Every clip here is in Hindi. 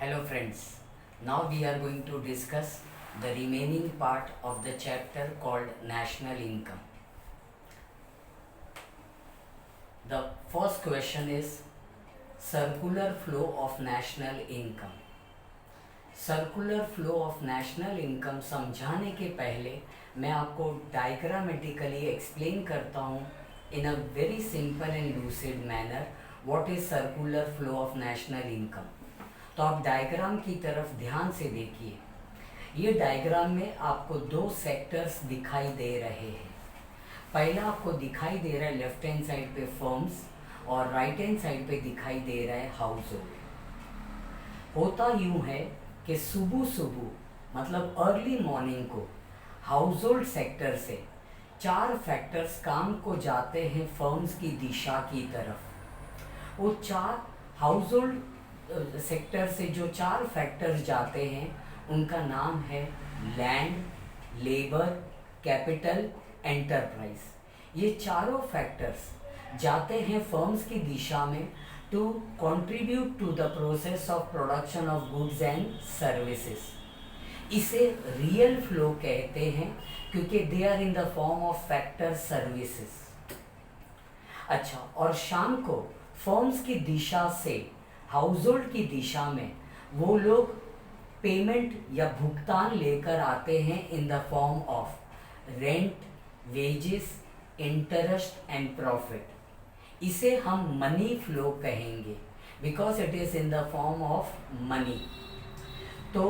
Hello friends, now we are going to discuss the remaining part of the chapter called national income. The first question is circular flow of national income. Circular flow of national income समझाने के पहले मैं आपको डायग्रामेटिकली एक्सप्लेन करता हूँ in a very simple and lucid manner what is circular flow of national income. तो आप डायग्राम की तरफ ध्यान से देखिए। ये डायग्राम में आपको दो सेक्टर्स दिखाई दे रहे हैं। पहला आपको दिखाई दे रहा है लेफ्ट हैंड साइड पे फर्म्स और राइट हैंड साइड पे दिखाई दे रहा है हाउस होल्ड। होता यूँ है कि सुबह सुबह मतलब अर्ली मॉर्निंग को हाउस होल्ड सेक्टर से चार फैक्टर्स काम को जाते हैं फर्म्स की दिशा की तरफ। वो चार हाउस होल्ड सेक्टर से जो चार फैक्टर्स जाते हैं उनका नाम है लैंड, लेबर, कैपिटल, एंटरप्राइज। ये चारों फैक्टर्स जाते हैं फर्म्स की दिशा में to contribute to the process of production of goods and services। इसे रियल फ्लो कहते हैं क्योंकि they are in the form of factor services। अच्छा, और शाम को फर्म्स की दिशा से हाउस होल्ड की दिशा में वो लोग पेमेंट या भुगतान लेकर आते हैं इन the form of rent, wages, interest and profit. इसे हम मनी फ्लो कहेंगे because it is in the form of money. तो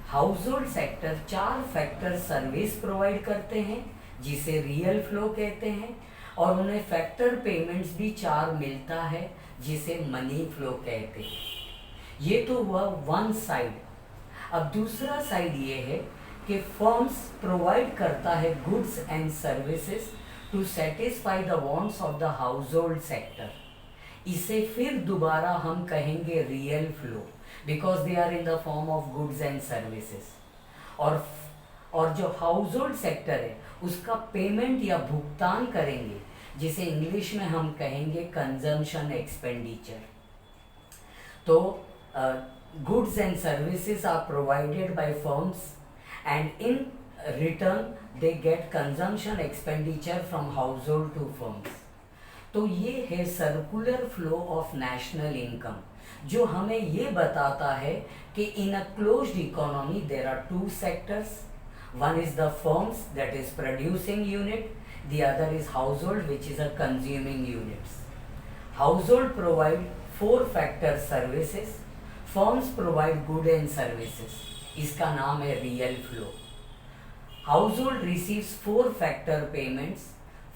हाउस होल्ड सेक्टर चार फैक्टर सर्विस प्रोवाइड करते हैं जिसे रियल फ्लो कहते हैं और उन्हें फैक्टर पेमेंट्स भी चार मिलता है जिसे मनी फ्लो कहते हैं। ये तो हुआ वन साइड। अब दूसरा साइड ये है कि फर्म्स प्रोवाइड करता है goods and services to satisfy the wants of the household sector। इसे फिर दोबारा हम कहेंगे real flow because they are in the form of goods and services. और जो हाउस होल्ड सेक्टर है उसका पेमेंट या भुगतान करेंगे जिसे इंग्लिश में हम कहेंगे कंजम्पशन एक्सपेंडिचर। तो goods and services are provided by firms and in return they get consumption expenditure from household to firms। तो ये है circular flow of national income जो हमें ये बताता है कि in a closed economy there are two sectors. One is the firms that is producing unit, the other is household which is a consuming units. Household provide four factor services, firms provide good and services. इसका नाम है real flow. Household receives four factor payments,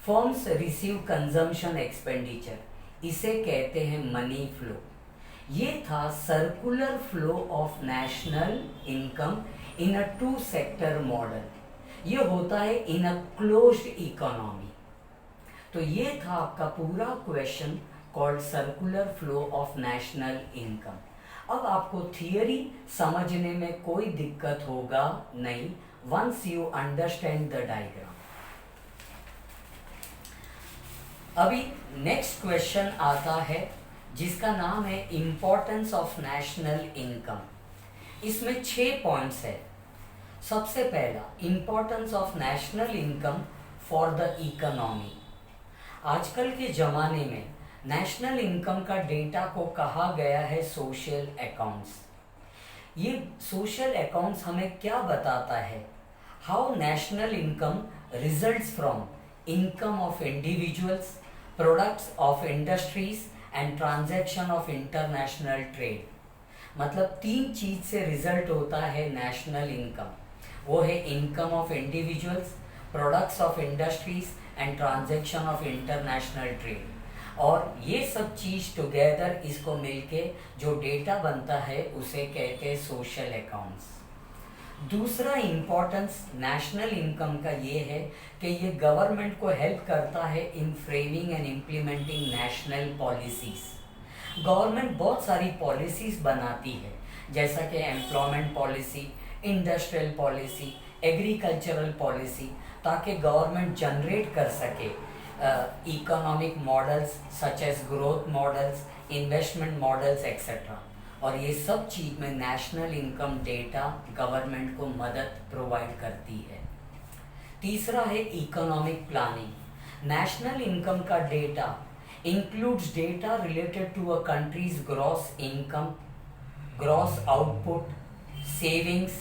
firms receive consumption expenditure। इसे कहते हैं मनी फ्लो। ये था circular flow of national income in a two sector model. ये होता है इन अ क्लोज्ड इकोनॉमी। तो ये था आपका पूरा question called circular flow of national income. अब आपको थियरी समझने में कोई दिक्कत होगा नहीं once you understand the diagram। अभी नेक्स्ट क्वेश्चन आता है जिसका नाम है इम्पोर्टेंस ऑफ नेशनल इनकम। इसमें 6 पॉइंट्स है। सबसे पहला importance of national income for the economy. आजकल के ज़माने में नेशनल इनकम का डेटा को कहा गया है सोशल अकाउंट्स। ये सोशल अकाउंट्स हमें क्या बताता है? How national income results from income of individuals, products of industries and transaction of international trade. मतलब 3 चीज से रिजल्ट होता है नेशनल इनकम। वो है income of individuals, products of industries and transaction of international trade. और ये सब चीज टुगेदर इसको मिलके जो डेटा बनता है उसे कहते हैं सोशल अकाउंट्स। दूसरा इम्पोर्टेंस नेशनल इनकम का ये है कि ये गवर्नमेंट को हेल्प करता है in framing and implementing national policies. Government बहुत सारी पॉलिसीज बनाती है जैसा कि employment policy, industrial policy, agricultural policy, ताकि गवर्नमेंट जनरेट कर सके economic models such as growth models, investment models etcetera. और ये सब चीज़ में नेशनल इनकम डेटा गवर्नमेंट को मदद प्रोवाइड करती है। तीसरा है इकोनॉमिक प्लानिंग। नेशनल इनकम का data includes data related to a country's gross income, gross output, savings,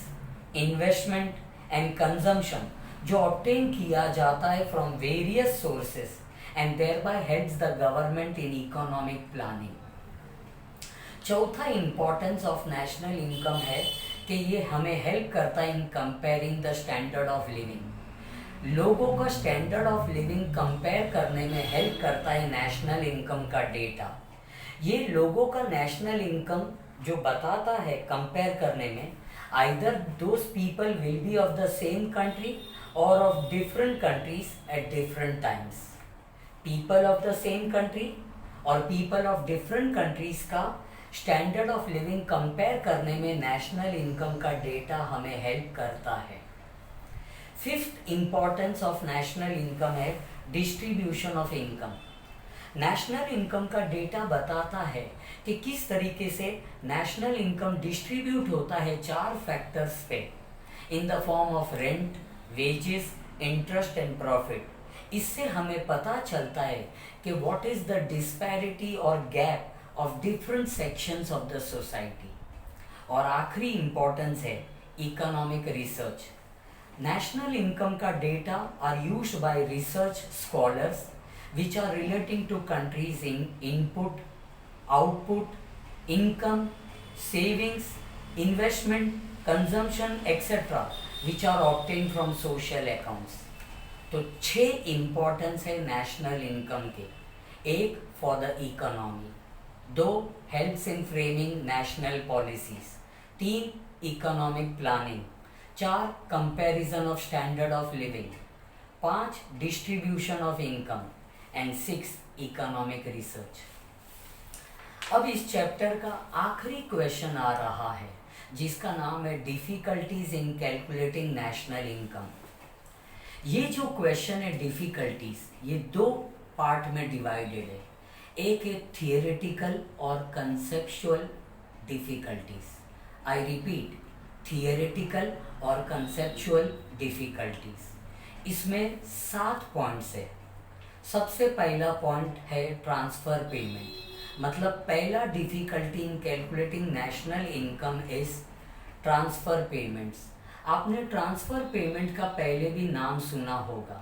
investment and consumption जो obtain किया जाता है from various sources and thereby helps the government in economic planning। चौथा importance of national income है कि ये हमें help करता है in comparing the standard of living। लोगों का स्टैंडर्ड ऑफ लिविंग कंपेयर करने में हेल्प करता है नेशनल इनकम का डेटा। ये लोगों का नेशनल इनकम जो बताता है कंपेयर करने में, either those people will be of the same country और of different countries at different times. People of the same country और पीपल ऑफ डिफरेंट कंट्रीज का स्टैंडर्ड ऑफ लिविंग कंपेयर करने में नेशनल इनकम का डेटा हमें हेल्प करता है। Fifth importance of national income है distribution of income. National income का डेटा बताता है कि किस तरीके से नेशनल इनकम डिस्ट्रीब्यूट होता है 4 factors pay, in the form of rent, wages, interest and profit. इससे हमें पता चलता है कि व्हाट इज द डिस्पैरिटी और gap of different sections of the society. और आखिरी इम्पॉर्टेंस है इकोनॉमिक रिसर्च। नेशनल इनकम का data are used by research scholars which are relating to countries in input, output, income, savings, investment, consumption, etc. which are obtained from social accounts। तो 6 इम्पोर्टेंस है नेशनल इनकम के। 1 for the economy, 2 helps in framing national policies, 3 economic planning, 4 comparison of standard of living, 5 distribution of income and 6 economic research. अब इस चैप्टर का आखिरी क्वेश्चन आ रहा है जिसका नाम है difficulties in calculating national income. ये जो क्वेश्चन है डिफिकल्टीज, ये 2 पार्ट में डिवाइडेड है। एक है थियोरेटिकल और conceptual difficulties. I repeat, theoretical और कंसेप्चुअल डिफिकल्टीज। इसमें 7 पॉइंट्स है। सबसे पहला पॉइंट है ट्रांसफ़र पेमेंट। मतलब पहला difficulty in calculating national income is transfer payments. आपने ट्रांसफ़र पेमेंट का पहले भी नाम सुना होगा।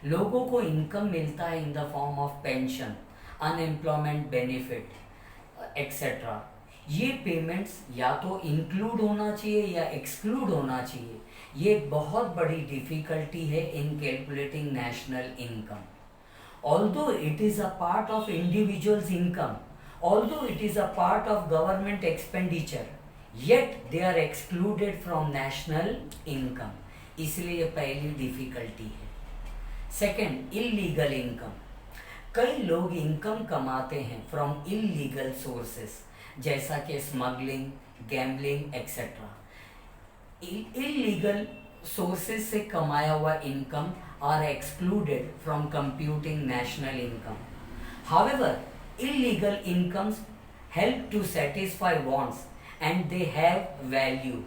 लोगों को इनकम मिलता है इन the form of pension, unemployment benefit etcetera. ये पेमेंट्स या तो इंक्लूड होना चाहिए या एक्सक्लूड होना चाहिए। ये एक बहुत बड़ी डिफ़िकल्टी है इन calculating national income. Although it is a part of individual's income, although it is a part of government expenditure, yet they are excluded from national income। इसलिए ये पहली डिफिकल्टी है। Second, illegal income. कई लोग इनकम कमाते हैं फ्रॉम इलीगल सोर्सेस जैसा कि smuggling, gambling etcetera. Illegal sources से कमाया हुआ income are excluded from computing national income। However, illegal incomes help to satisfy wants and they have value.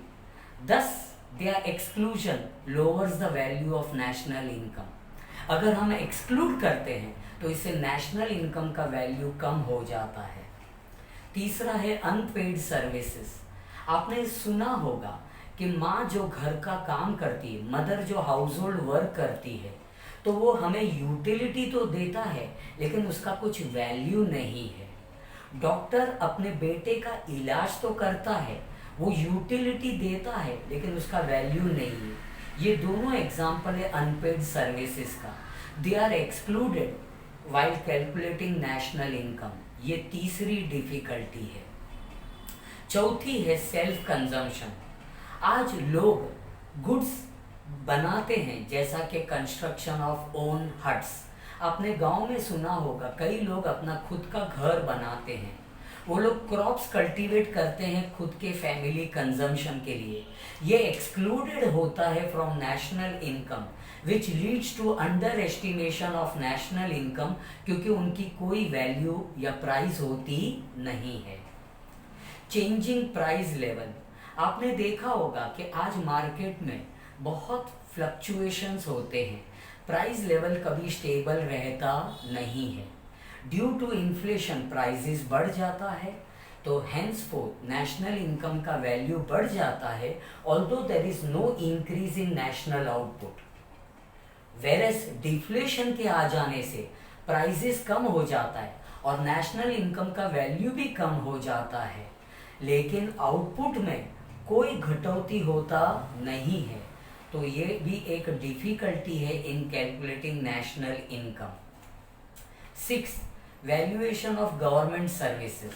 Thus, their exclusion lowers the value of national income। अगर हम exclude करते हैं तो इससे national income का value कम हो जाता है। तीसरा है unpaid services। आपने सुना होगा कि माँ जो घर का काम करती है, मदर जो हाउस होल्ड वर्क करती है, तो वो हमें यूटिलिटी तो देता है लेकिन उसका कुछ वैल्यू नहीं है। डॉक्टर अपने बेटे का इलाज तो करता है, वो यूटिलिटी देता है लेकिन उसका वैल्यू नहीं है। ये दोनों एग्जाम्पल है अनपेड सर्विसेज का। They are excluded while calculating national income. ये तीसरी डिफिकल्टी है। चौथी है सेल्फ कंजम्पशन। आज लोग गुड्स बनाते हैं जैसा कि कंस्ट्रक्शन ऑफ ओन हट्स। आपने गांव में सुना होगा कई लोग अपना खुद का घर बनाते हैं। वो लोग क्रॉप्स कल्टीवेट करते हैं खुद के फैमिली कंजम्पशन के लिए। ये एक्सक्लूडेड होता है from national income which leads to under estimation of national income, क्योंकि उनकी कोई वैल्यू या प्राइस होती नहीं है। Changing price level. आपने देखा होगा कि आज मार्केट में बहुत फ्लक्चुएशंस होते हैं, प्राइस लेवल कभी स्टेबल रहता नहीं है। ड्यू टू इन्फ्लेशन प्राइसेस बढ़ जाता है, तो henceforth नेशनल इनकम का वैल्यू बढ़ जाता है, although there is no increase in national output. Whereas deflation के आ जाने से प्राइसेस कम हो जाता है और नेशनल इनकम का वैल्यू भी कम हो जाता है, लेकिन आउटपुट में कोई घटौती होता नहीं है। तो ये भी एक डिफिकल्टी है इन calculating national income. 6. Valuation of government services.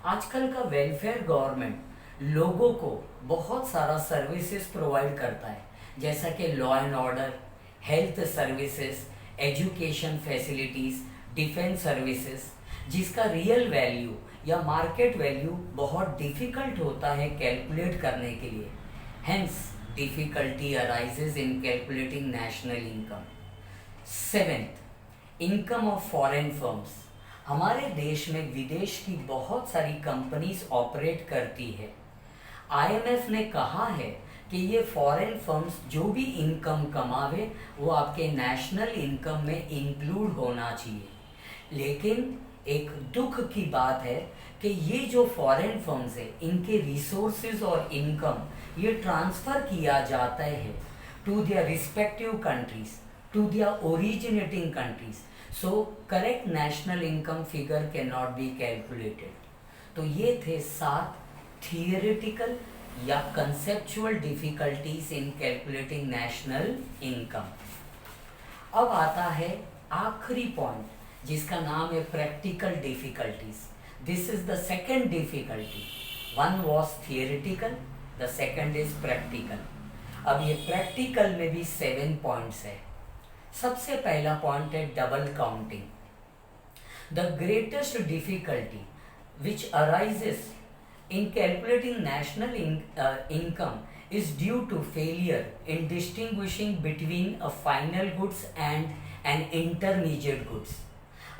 आजकल का वेलफेयर गवर्नमेंट लोगों को बहुत सारा सर्विसेज प्रोवाइड करता है, जैसा कि law and order, health services, education facilities, defence services, जिसका रियल वैल्यू या मार्केट वैल्यू बहुत डिफिकल्ट होता है कैलकुलेट करने के लिए। Hence difficulty arises in calculating national income. 7. Income of foreign firms. हमारे देश में विदेश की बहुत सारी कंपनीज ऑपरेट करती है। IMF ने कहा है कि ये फॉरेन फर्म्स जो भी इनकम कमावे वो आपके नेशनल इनकम में इंक्लूड होना चाहिए। लेकिन एक दुख की बात है कि ये जो फॉरेन फर्म्स है, इनके रिसोर्सेज और इनकम ये ट्रांसफ़र किया जाता है to their respective countries, to their originating countries, so correct national income figure can not be calculated. तो ये थे 7 थियोरेटिकल या conceptual difficulties in calculating national income. अब आता है आखिरी पॉइंट जिसका नाम है practical difficulties. This is the second difficulty. One was theoretical, the second is practical. अब ये प्रैक्टिकल में भी 7 पॉइंट्स है। सबसे पहला पॉइंट है double counting. The greatest difficulty which arises in calculating national income is due to failure in distinguishing between a final goods and an intermediate goods।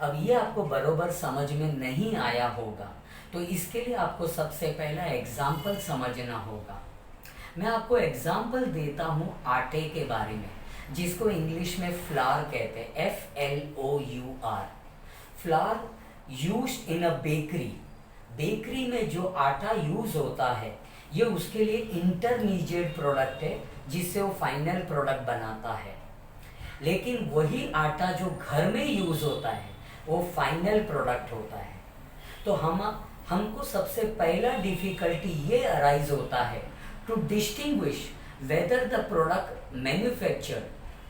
अब ये आपको बरोबर समझ में नहीं आया होगा, तो इसके लिए आपको सबसे पहला एग्जाम्पल समझना होगा। मैं आपको एग्जाम्पल देता हूँ आटे के बारे में, जिसको इंग्लिश में फ्लावर कहते हैं, FLOUR। Flower used in a bakery. Bakery में जो आटा यूज होता है ये उसके लिए इंटरमीडिएट प्रोडक्ट है जिससे वो फाइनल प्रोडक्ट बनाता है। लेकिन वही आटा जो घर में यूज होता है वो फाइनल प्रोडक्ट होता है। तो हमको सबसे पहला डिफिकल्टी ये अराइज होता है to distinguish whether the product manufactured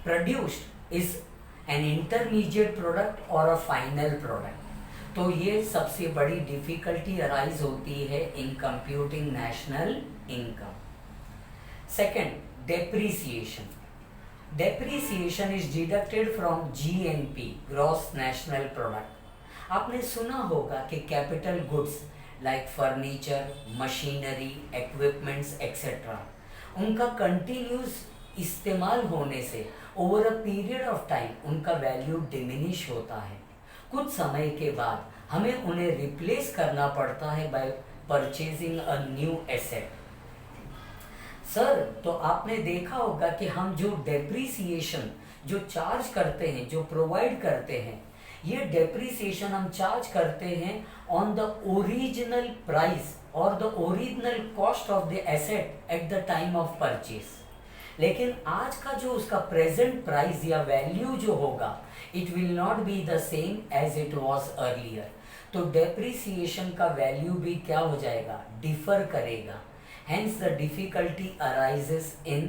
produced is an intermediate product और अ फाइनल प्रोडक्ट। तो ये सबसे बड़ी डिफिकल्टी अराइज होती है इन computing national income. Second, depreciation. Depreciation is deducted from GNP, gross national product. आपने सुना होगा कि capital goods like furniture, machinery, equipments etcetera, उनका कंटिन्यूस इस्तेमाल होने से over a period of time उनका वैल्यू डिमिनिश होता है। कुछ समय के बाद हमें उन्हें रिप्लेस करना पड़ता है bye purchasing a new asset. Sir, तो आपने देखा होगा कि हम जो डेप्रिसिएशन जो चार्ज करते हैं, जो प्रोवाइड करते हैं, ये डेप्रिसिएशन हम चार्ज करते हैं ऑन द ओरिजिनल प्राइस और the original cost of the asset at the time of purchase. लेकिन आज का जो उसका प्रेजेंट प्राइस या वैल्यू जो होगा, it will not be the same as it was earlier. तो डेप्रिसिएशन का वैल्यू भी क्या हो जाएगा, डिफर करेगा। Hence the difficulty arises in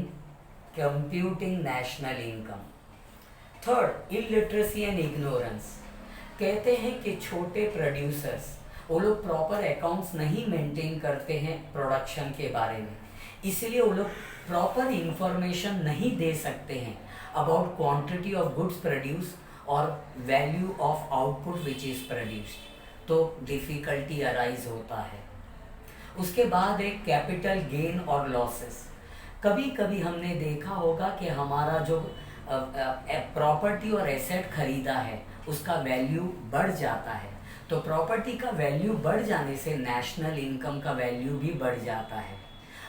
computing national income. Third, illiteracy and ignorance. कहते हैं कि छोटे प्रोड्यूसर्स वो लोग प्रॉपर अकाउंट्स नहीं मेंटेन करते हैं प्रोडक्शन के बारे में, इसलिए वो लोग प्रॉपर इंफॉर्मेशन नहीं दे सकते हैं about quantity of goods produce और value of output which is produced. तो डिफिकल्टी अराइज होता है। उसके बाद एक कैपिटल गेन और लॉसेस। कभी कभी हमने देखा होगा कि हमारा जो प्रॉपर्टी और एसेट खरीदा है उसका वैल्यू बढ़ जाता है, तो तो प्रॉपर्टी का वैल्यू बढ़ जाने से नेशनल इनकम का वैल्यू भी बढ़ जाता है,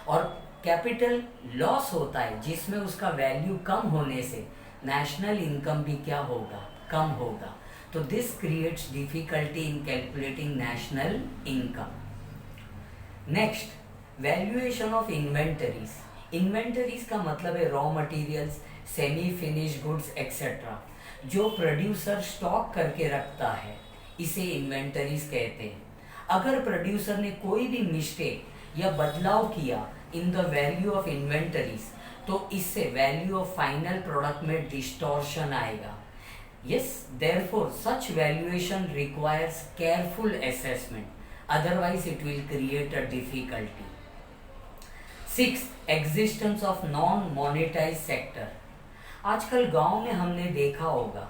और कैपिटल लॉस होता है जिसमें उसका वैल्यू कम होने से नेशनल इनकम भी क्या होगा, कम होगा। तो this creates difficulty in calculating national income. Next, valuation of inventories. Inventories का मतलब है raw materials, semi finish goods etcetera, जो प्रोड्यूसर स्टॉक करके रखता है, इसे इन्वेंटरीज कहते हैं। अगर प्रोड्यूसर ने कोई भी मिस्टेक या बदलाव किया in the value of inventories, तो इससे वैल्यू ऑफ फाइनल प्रोडक्ट में डिस्टॉर्शन आएगा। Yes, therefore such valuation requires careful assessment, otherwise it will create a difficulty. Sixth, existence of non-monetized sector. आजकल गांव में हमने देखा होगा,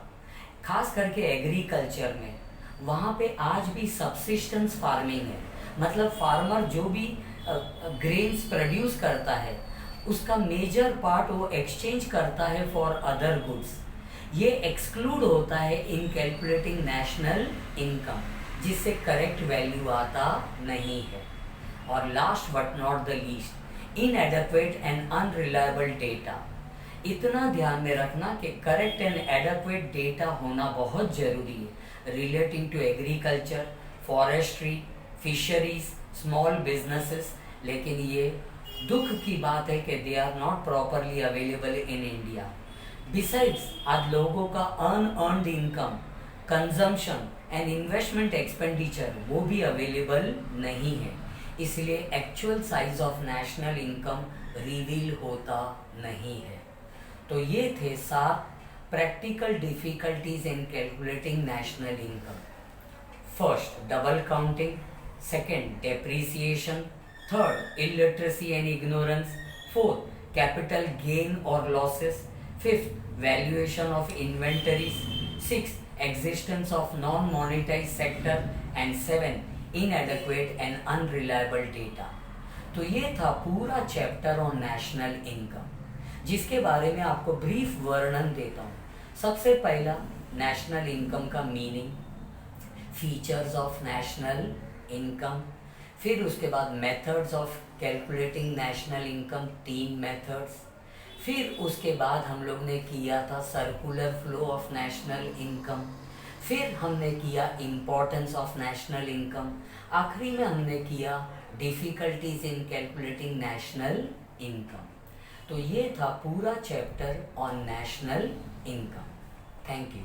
खास करके एग्रीकल्चर में, वहाँ पे आज भी सबसिस्टेंस फार्मिंग है। मतलब फार्मर जो भी ग्रेन्स प्रोड्यूस करता है उसका मेजर पार्ट वो एक्सचेंज करता है फॉर अदर गुड्स। ये एक्सक्लूड होता है इन कैलकुलेटिंग नेशनल इनकम, जिससे करेक्ट वैल्यू आता नहीं है। और last but not the least, inadequate and unreliable data. इतना ध्यान में रखना कि करेक्ट एंड एडेक्वेट डेटा होना बहुत जरूरी है relating to agriculture, forestry, fisheries, small businesses. लेकिन ये दुख की बात है कि they are not properly available in India. Besides, आज लोगों का unearned income, consumption and investment expenditure वो भी अवेलेबल नहीं है, इसलिए actual size of national income reveal होता नहीं है। तो ये थे 7 practical difficulties in calculating national income. First, double counting. Second, depreciation. Third, illiteracy and ignorance. Fourth, capital gain और losses. Fifth, valuation of inventories. Sixth, existence of non-monetized sector. And 7, inadequate and unreliable data. तो ये था पूरा चैप्टर ऑन नेशनल इनकम, जिसके बारे में आपको ब्रीफ वर्णन देता हूँ। सबसे पहला, नेशनल इनकम का meaning, features of national income. फिर उसके बाद methods of calculating national income, 3 methods. फिर उसके बाद हम लोग ने किया था circular flow of national income. फिर हमने किया इम्पोर्टेंस ऑफ नेशनल इनकम। आखिरी में हमने किया डिफ़िकल्टीज इन कैलकुलेटिंग नेशनल इनकम। तो ये था पूरा chapter on national income. Thank you.